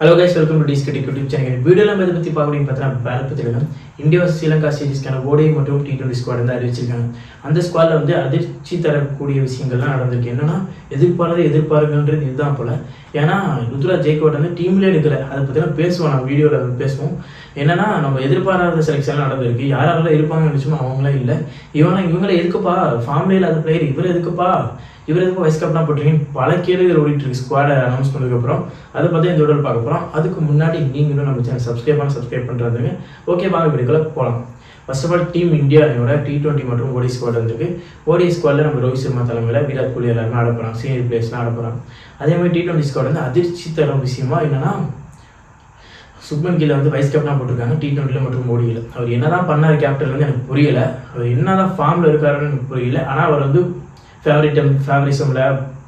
Hello guys, welcome to DSK YouTube channel. வீடியோல நம்ம இத பத்தி பார்க்கணும் பார்த்தா வேலை பத்தினா இந்தியா vs ஸ்ரீலங்கா சீரிஸ்க்கான ஓடி மற்றும் T20 ஸ்குவாட் வந்து அறிவிச்சிருக்காங்க. அந்த ஸ்குவாட்ல வந்து அதிர்ச்சி தரக்கூடிய விஷயங்கள்லாம் நடந்திருக்கு. என்னன்னா எதிர்பாருங்கன்றது இதுதான் போல. ஏன்னா ருத்ராஜ் ஜெய்கோட் வந்து டீம்ல எடுக்கல. அதை பத்தினா பேசுவோம், நம்ம வீடியோல பேசுவோம். என்னன்னா நம்ம எதிர்பாராத செலக்ஷன் நடந்திருக்கு. யாரெல்லாம் இருப்பாங்கன்னு நினைச்சோமோ அவங்களாம் இல்லை. இவங்களை எதுக்குப்பா ஃபார்ம்ல இல்லாத பிளேயர் இவர் எதுக்குப்பா வைஸ் கேப்டனா போட்டிருக்கீங்க பல கேள்விகள் ஓடிட்டு இருக்கு ஸ்குவாடை அனௌன்ஸ் பண்ணதுக்கப்புறம். அதை பற்றி இந்த வீடியோவில் பார்க்க போகிறோம். அதுக்கு முன்னாடி நீங்களும் நம்ம சேனல் சப்ஸ்கிரைப் பண்ணுறாங்க. ஓகே வாங்க வீடியோக்குள்ள போகலாம். ஃபர்ஸ்ட் ஆஃப் ஆல் டீம் இந்தியாவோட T20 மற்றும் ஓடி ஸ்குவாட் வந்துருக்கு. ஓடி ஸ்குவாடில் நம்ம ரோஹித் சர்மா தலைமையில் விராட் கோலி எல்லாருமே ஆட போகிறாங்க, சீனியர் பிளேயர்ஸ்லாம் ஆட போகிறாங்க. அதே மாதிரி T20 ஸ்குவாட் வந்து அதிர்ச்சி தரும் விஷயமா என்னன்னா சுப்மன் கில்லை வந்து வைஸ் கேப்டனாக போட்டிருக்காங்க T20 மற்றும் ஓடியில். அவர் என்னதான் பண்ணார் கேப்டன் வந்து எனக்கு புரியல. அவர் என்னதான் ஃபார்மில் இருக்காருன்னு எனக்கு புரியல. ஆனால் அவர் வந்து ஃபேவரிசமில்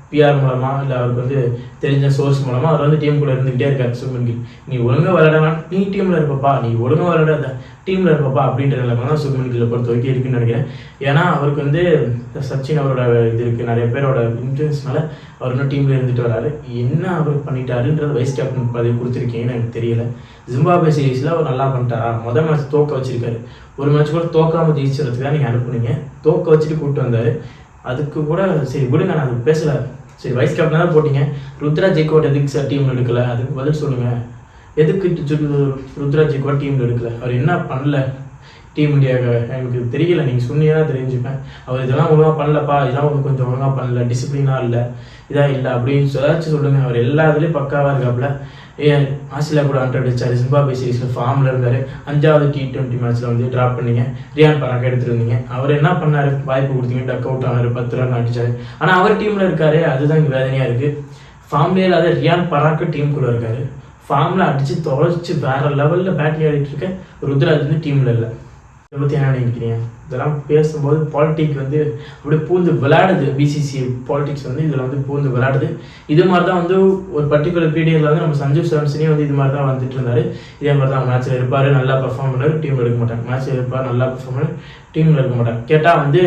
பிஆர் மூலமாக இல்லை அவருக்கு வந்து தெரிஞ்ச சோர்ஸ் மூலமாக அவர் வந்து டீமுக்குள்ளே இருந்துகிட்டே இருக்காரு. சுப்மன் கில் நீ ஒழுங்காக விளையாடலாம், நீ டீமில் இருப்பப்பா, நீ ஒழுங்காக விளையாடாத டீமில் இருப்பப்பா அப்படின்ற நிலைமை தான் சுப்மன் கில்லை பொறுத்த வரைக்கும் இருக்குன்னு நினைக்கிறேன். ஏன்னா அவருக்கு வந்து சச்சின் அவரோட இது இருக்குது, நிறைய பேரோட இன்ஃப்ளூயன்ஸ்னால அவர் இன்னும் டீமில் இருந்துட்டு வராரு. என்ன அவர் பண்ணிட்டாருன்றது வைஸ் கேப்டன் பதவி கொடுத்துருக்கீங்கன்னு எனக்கு தெரியல. ஜிம்பாப்வே சீரீஸில் அவர் நல்லா பண்ணிட்டாரா? மொதல் மேட்ச் தோக்க வச்சிருக்காரு. ஒரு மேட்ச் கூட தோக்காமல் ஜெயிச்சுறதுக்கு தான் நீங்கள் அனுப்புனீங்க. தோக்க வச்சுட்டு கூப்பிட்டு வந்தார். அதுக்கு கூட சரி விடுங்க, நான் அதுக்கு பேசலை. சரி வைஸ் கேப்டனாக தான் போட்டிங்க. ருத்ராஜ் ஜெய்கோட் எதுக்கு சார் டீமில் எடுக்கலை? அதுக்கு பதில் சொல்லுங்கள். எதுக்கு ருத்ராஜ் ஜெய்கோட் டீமில் எடுக்கலை? அவர் என்ன பண்ணல டீம் இந்தியாவுக்கு? எனக்கு தெரியல, நீங்கள் சொன்னீங்கன்னா தெரிஞ்சுப்பேன். அவர் இதெல்லாம் ஒழுங்காக பண்ணலப்பா, இதெல்லாம் கொஞ்சம் ஒழுங்காக பண்ணல, டிசிப்ளினாக இல்லை, இதாக இல்லை அப்படின்னு ஏதாச்சும் சொல்லுங்கள். அவர் எல்லா இதுலேயும் பக்காவாக இருக்காப்புல. ஆஸ்திரேலியா கூட 100 அடிச்சார். ஜிம்பாப்வே சீரீஸில் ஃபார்மில் இருந்தார். 5வது T20 மேட்ச்சில் வந்து ட்ராப் பண்ணீங்க. ரியான் பராக் எடுத்துருந்தீங்க. அவர் என்ன பண்ணார்? வாய்ப்பு கொடுத்தீங்க, டக் அவுட் ஆனார், 10 ரன் அடிச்சார். ஆனால் அவர் டீமில் இருக்காரு, அதுதான் இங்கே வேதனையாக இருக்குது. ஃபார்ம்லேயே இல்லாத ரியான் பராக்கு டீமுக்குள்ளே இருக்காரு. ஃபார்மில் அடித்து தொலைச்சி வேறு லெவலில் பேட்டிங் ஆடிட்டு இருக்க ருத்ராஜ் வந்து டீமில் இல்லை. இதை பற்றி என்ன நினைக்கிறீங்க? இதெல்லாம் பேசும்போது பாலிடிக்ஸ் வந்து அப்படியே பூந்து விளையாடுது. பிசிசி பாலிடிக்ஸ் வந்து இதில் வந்து பூந்து விளையாடுது. இது மாதிரி தான் வந்து ஒரு பர்டிகுலர் பீரியடில் வந்து நம்ம சஞ்சு சாம்சனே வந்து இது மாதிரி தான் வந்துட்டு இருந்தார். இதே மாதிரி தான் மேட்ச்சில் இருப்பார், நல்லா பர்ஃபார்ம் பண்ணார், டீமில் எடுக்க மாட்டாங்க. மேட்ச்சில் இருப்பார், நல்லா பர்ஃபார்ம் பண்ணார், டீமில் எடுக்க மாட்டாங்க. கேட்டால் வந்து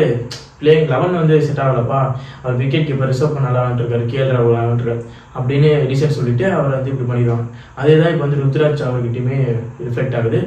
பிளேயிங் 11 வந்து செட் ஆகலப்பா, அவர் விக்கெட் கீப்பர் ரிசர்வ் பண்ண நல்லா விளாண்டுருக்காரு, KL ராகுல் விளாண்டுருக்காரு அப்படின்னு ரீசன் சொல்லிட்டு அவர் வந்து இப்படி பண்ணிடுவாங்க. அதே தான் இப்போ வந்து ருத்ராஜ் அவர்கிட்டையுமே ரிஃப்ளெக்ட் ஆகுது.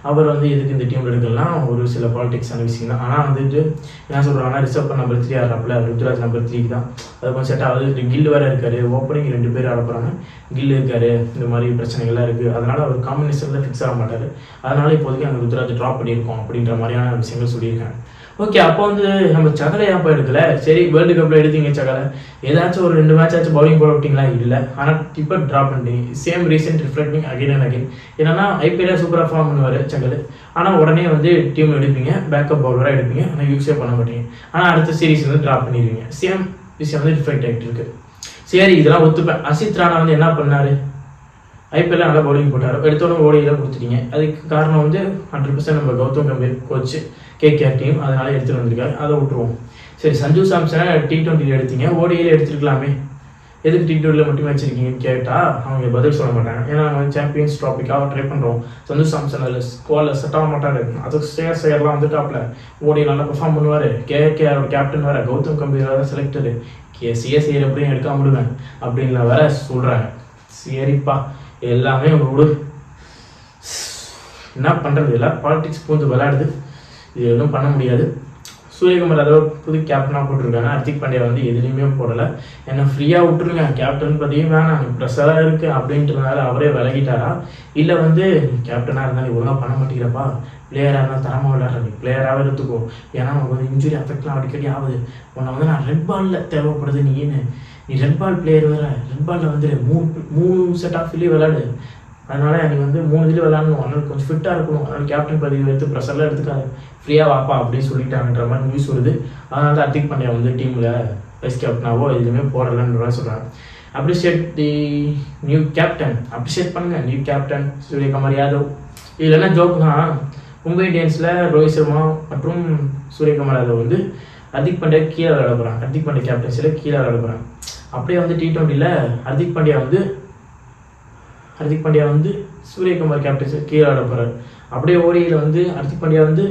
அவர் வந்து எதுக்கு இந்த டீமில் எடுக்கலாம் ஒரு சில பாலிடிக்ஸான விஷயம் தான். ஆனால் வந்துட்டு என்ன சொல்கிறாங்கன்னா ரிசர்வ் பண்ண நம்பர் 3 ஆடுறாப்புல, ருத்ராஜ் நம்பர் 3 தான். அது கொஞ்சம் செட் ஆகுது. கில் வேறு இருக்காரு, ஓப்பனிங் 2 பேர் ஆட போகிறாங்க, கில் இருக்காரு, இந்த மாதிரி பிரச்சனைகள்லாம் இருக்குது. அதனால் அவர் காம்பினேஷனில் ஃபிக்ஸ் ஆக மாட்டார். அதனால் இப்போதைக்கு அங்கே ருத்ராஜ் ட்ராப் பண்ணியிருக்கோம் அப்படின்ற மாதிரியான விஷயங்கள் சொல்லியிருக்காங்க. ஓகே, அப்போ வந்து நம்ம சகலை ஏன் எடுக்கல? சரி வேர்ல்டு கப்பில் எடுத்தீங்க சகலை, ஏதாச்சும் ஒரு 2 மேட்ச் ஆச்சும் பவுலிங் போட விட்டிங்களா? இல்லை. ஆனால் இப்போ ட்ராப் பண்ணிட்டீங்க. Same reason reflecting again and again. என்னன்னா ஐபிஎல்ல சூப்பராக ஃபார்ம் பண்ணுவார் சகல், ஆனால் உடனே வந்து டீம் எடுப்பீங்க, பேக்கப் பவுலராக எடுப்பீங்க, ஆனால் யூஸே பண்ண மாட்டீங்க. ஆனால் அடுத்த சீரீஸ் வந்து ட்ராப் பண்ணிடுவீங்க. சேம் விஷயம் வந்து ரிஃப்ளெக்ட் ஆகிட்டு இருக்கு. சரி இதெல்லாம் ஒத்துப்பேன். அசித் ராணா வந்து என்ன பண்ணார்? ஐபிஎல்ல நல்லா பவுலிங் போட்டார், எடுத்தோடனே ஓடியில் கொடுத்துட்டீங்க. அதுக்கு காரணம் வந்து 100% நம்ம Gautam Gambhir coach KKR team, அதனால எடுத்துகிட்டு வந்திருக்காரு. அதை விட்டுருவோம். சரி சஞ்சு சாம்சனை T20 எடுத்தீங்க, ஓடியில் எடுத்துருக்கலாமே, எதுக்கு T20 மட்டுமே வச்சிருக்கீங்கன்னு கேட்டால் அவங்க பதில் சொல்ல மாட்டாங்க. ஏன்னா அவங்க சாம்பியன்ஸ் ட்ராஃபிக்காக ட்ரை பண்ணுறோம். சஞ்சு சாம்சன் அதில் ஸ்குவாடில் செட் ஆக மாட்டார். அதுக்கு சேர்லாம் வந்து டாப்பில் ஓடியில் நல்லா பெர்ஃபார்ம் பண்ணுவார். KKR கேப்டன் வேறு, கௌதம் கம்பீர் வேறு செலக்டடு, CSK எப்படியும் எடுக்காம விடுவேன் அப்படின்னு வேற சொல்கிறாங்க. சரிப்பா எல்லாமே விடு, என்ன பண்ணுறது? எல்லாம் பாலிடிக்ஸ் பூந்து விளையாடுது, இது எதுவும் பண்ண முடியாது. சூரியகுமார் அதோட புது கேப்டனாக போட்டிருக்காங்க. ஹர்திக் பாண்டியா வந்து எதுலேயுமே போடலை. என்ன ஃப்ரீயாக விட்டுருங்க, கேப்டன் பற்றியும் வேணாம், நீ ப்ரெஷராக இருக்குது அப்படின்றதுனால அவரே விலகிட்டாரா? இல்லை வந்து கேப்டனாக இருந்தால் நீ ஒழுங்காக பண்ண மாட்டேங்கிறப்பா, பிளேயராக இருந்தால் தரமாக விளையாடுற, நீ பிளேயராகவே எடுத்துக்கோ, ஏன்னா உனக்கு வந்து இன்ஜுரி அஃபெக்ட்லாம் அடிக்கடி ஆகுது. உன்னை வந்து நான் ரெட் பாலில் தேவைப்படுது, நீ ரெட் பால் பிளேயர் வேறு, ரெட் பாலில் வந்து மூணு செட் ஆஃப் ஃபீல்லே விளையாடு, அதனால் நீ வந்து 3 இதில் விளாடணும், அதனால் கொஞ்சம் ஃபிட்டாக இருக்கணும், அதனால் கேப்டன் பதவி எடுத்து ப்ரெஷர்லாம் எடுத்துக்காது, ஃப்ரீயாக வாப்பா அப்படின்னு சொல்லிட்டாங்கன்ற மாதிரி நியூஸ் வருது. அதனால தான் ஹர்திக் பாண்டியா வந்து டீமில் வைஸ் கேப்டனாவோ எதுவுமே போடலன்ற மாதிரி சொல்கிறாங்க. அப்ரிஷியேட் தி நியூ கேப்டன், அப்ரிஷியேட் பண்ணுங்கள் நியூ கேப்டன் சூரியகுமார் யாதவ். இல்லைன்னா ஜோக் தான், மும்பை இந்தியன்ஸில் ரோஹித் சர்மா மற்றும் சூரியகுமார் யாதவ் வந்து ஹர்திக் பாண்டியா கீழே விளையாட போகிறாங்க. ஹர்திக் பாண்டியா கேப்டன்சியில் கீழே விளையாட போகிறாங்க. அப்படியே வந்து T20 ஹர்திக் பாண்டியா வந்து சூரியகுமார் கேப்டன்சியில் கீழே ஆட போகிறார். அப்படியே ஓடியில் வந்து ஹர்திக் பாண்டியா வந்து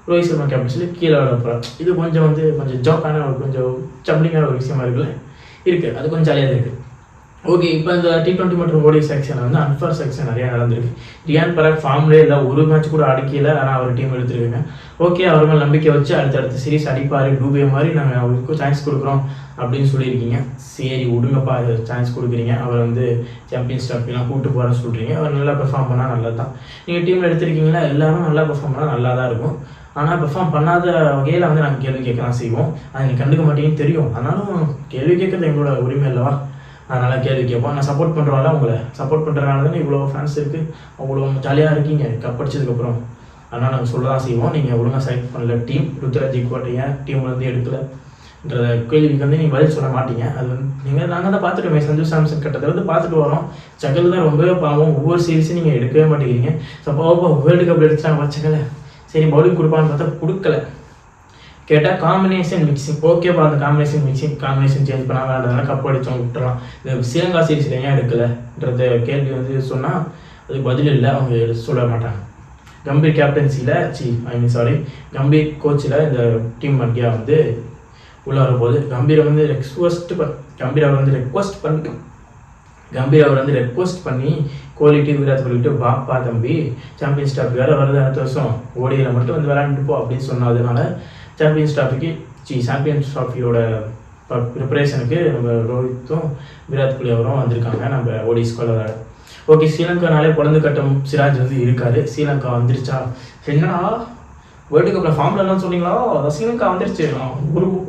ரோஹித் சர்மா கேப்டன்சியில் கீழே ஆட போகிறார். இது கொஞ்சம் ஜோக்கான ஒரு கொஞ்சம் சம்லிங்கான ஒரு விஷயமா இருக்குது. அது கொஞ்சம் ஜாலியாக இருக்குது. ஓகே, இப்போ இந்த T20 மற்றும் ஓடி செக்ஷனில் வந்து அன்ஃபேர் செக்ஷன் நிறையா நடந்திருக்கு. ரியான் பராக் ஃபார்ம்லேயே இல்லை, ஒரு மேட்ச் கூட அடிக்கல, ஆனால் அவர் டீம் எடுத்துருக்காங்க. ஓகே, அவர் மேலே நம்பிக்கை வச்சு அடுத்தடுத்த சீரிஸ் அடிப்பார், டூபே மாதிரி நாங்கள் அவருக்கு சான்ஸ் கொடுக்குறோம் அப்படின்னு சொல்லியிருக்கீங்க. சரி விடுங்கப்பா, சான்ஸ் கொடுக்குறீங்க, அவர் வந்து சாம்பியன்ஸ் ட்ராஃபிலாம் கூப்பிட்டு போகிறேன்னு சொல்கிறீங்க. அவர் நல்லா பெர்ஃபார்ம் பண்ணால் நல்லது தான். நீங்கள் டீமில் எடுத்திருக்கீங்களா, எல்லாரும் நல்லா பெர்ஃபார்ம் பண்ணால் நல்லா தான் இருக்கும். ஆனால் பெர்ஃபார்ம் பண்ணாத வகையில் வந்து நாங்கள் கேள்வி கேட்க தான் செய்வோம். அதை நீங்கள் கண்டுக்க மாட்டீங்கன்னு தெரியும். ஆனாலும் கேள்வி கேட்கறது எங்களோட உரிமை இல்லவா? அதனால் கேள்வி கேட்போம். நான் சப்போர்ட் பண்ணுறவால உங்களை சப்போர்ட் பண்ணுறதுனால தானே இவ்வளோ ஃபேன்ஸ் இருக்குது, அவ்வளோ ஜாலியாக இருக்கீங்க கப் அடிச்சதுக்கப்புறம். அதனால் நாங்கள் சொல்ல தான் செய்வோம். நீங்கள் ஒழுங்காக செலக்ட் பண்ணல டீம், ருத்ராஜ் ஜெய்க்வாட் ஏன் டீம்லேருந்து எடுக்கலன்ற கேள்விக்கு வந்து நீங்கள் பதில் சொல்ல மாட்டீங்க. அது வந்து நாங்கள் தான் பார்த்துட்டோமே, சஞ்சு சாம்சன் கட்டத்தில் வந்து பார்த்துட்டு வரோம். சகல் தான் ரொம்பவே பாவம், ஒவ்வொரு சீரீஸும் நீங்கள் எடுக்கவே மாட்டேங்கிறீங்க. சப்போ வேர்ல்டு கப் எடுத்துட்டாங்க வச்சக்கல, சரி பவுலிங் கொடுப்பான்னு பார்த்தா கொடுக்கல. கேட்டால் காம்பினேஷன் மிக்சிங், ஓகேப்பா அந்த காம்பினேஷன் சேஞ்ச் பண்ணால் வேண்டாம், கப் அடித்தோம் விட்டுறலாம். இந்த ஸ்ரீலங்கா சீரீஸில் ஏன் எடுக்கலைன்றத கேள்வி வந்து சொன்னால் அதுக்கு பதில் இல்லை, அவங்க சொல்ல மாட்டாங்க. கம்பீர் கேப்டன்சியில் கம்பீர் கோச்சில் இந்த டீம் இந்தியா வந்து உள்ளே வரும்போது கம்பீர் வந்து ரெக்வஸ்ட் பண்ணி கோலிட்டி விராட் கோலிட்டு வாப்பா தம்பி, சாம்பியன்ஸ் ட்ராஃபி வேறு வருது அடுத்த வருஷம், ஓடியில் மட்டும் வந்து விளையாண்டுட்டு போ அப்படின்னு சொன்னதுனால சாம்பியன்ஸ் ட்ராஃபியோட ப்ரிப்பரேஷனுக்கு நம்ம ரோஹித்தும் விராட் கோலி அவரும் வந்திருக்காங்க நம்ம ஓடி ஸ்குவாட் விளையாட. ஓகே, ஸ்ரீலங்கானாலே குழந்தை கட்டம் சிராஜ் வந்து இருக்காரு. ஸ்ரீலங்கா வந்துருச்சா, என்னடா வேர்ல்டு கப்பில் ஃபார்ம்லலாம் சொன்னீங்களா, ஸ்ரீலங்கா வந்துருச்சு,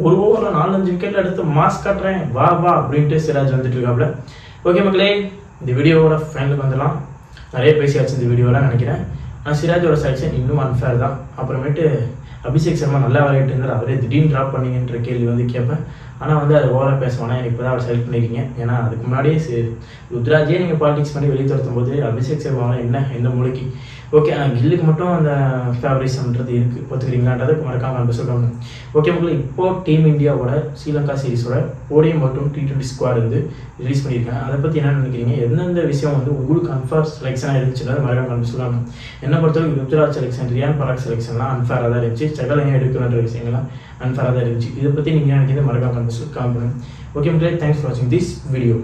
ஒரு ஓவரில் 4-5 விக்கெட்டில் எடுத்து மாஸ் காட்டுறேன் வா அப்படின்ட்டு சிராஜ் வந்துட்டு இருக்காப்புல. ஓகே மக்களே, இந்த வீடியோவோட ஃபைனலுக்கு வந்துடலாம். நிறைய பேசியாச்சு இந்த வீடியோலாம் நினைக்கிறேன். ஆனால் சிராஜோட செலெக்ஷன் இன்னும் அன்ஃபேர் தான். அப்புறமேட்டு அபிஷேக் சர்மா நல்லா விளையாட்டு இருந்தார், அவரே திடீர்னு ட்ராப் பண்ணிங்கன்ற கேள்வி வந்து கேட்பேன். ஆனால் வந்து அது ஓவராக பேசுவானா, எனக்கு இப்போ தான் அவர் செலக்ட் பண்ணியிருக்கீங்க. ஏன்னா அதுக்கு முன்னாடியே ருத்ராஜே நீங்கள் பாலிடிக்ஸ் பண்ணி வெளியே துரத்தும் போது அபிஷேக் சர்மாவில் எந்த மூளைக்கு. ஓகே, கில்லுக்கு மட்டும் அந்த ஃபேவரிசம்ன்றது இருக்குது, ஒத்துக்கிறீங்களான்றது மறக்காமல் சொல்கிறாங்க. ஓகே மக்கள், இப்போது டீம் இந்தியாவோட ஸ்ரீலங்கா சீரிஸோட ஓடிஎம் மற்றும் T20 ஸ்குவாட் வந்து ரிலீஸ் பண்ணியிருக்காங்க. அதை பற்றி என்ன நினைக்கிறீங்க, எந்தெந்த விஷயம் வந்து உங்களுக்கு அன்ஃபேர் செலெக்ஷனாக இருந்துச்சுன்னா மறக்காமல் சொல்லுவாங்க. என்ன பொறுத்தவரைக்கும் ருத்ராஜ் செலெக்ஷன், ரியான் பராக் செலெக்ஷன்லாம் அன்ஃபேராக தான் இருந்துச்சு, சகலையும் எடுக்கணுன்ற விஷயங்கள்லாம் அன்ஃபேராக தான் இருந்துச்சு. இதை பற்றி நீங்கள் நினைக்கிறது மறக்காமல் காமெண்ட் பண்ணுங்கள். ஓகே மக்களே, தேங்க்ஸ் ஃபார் வாட்சிங் திஸ் வீடியோ.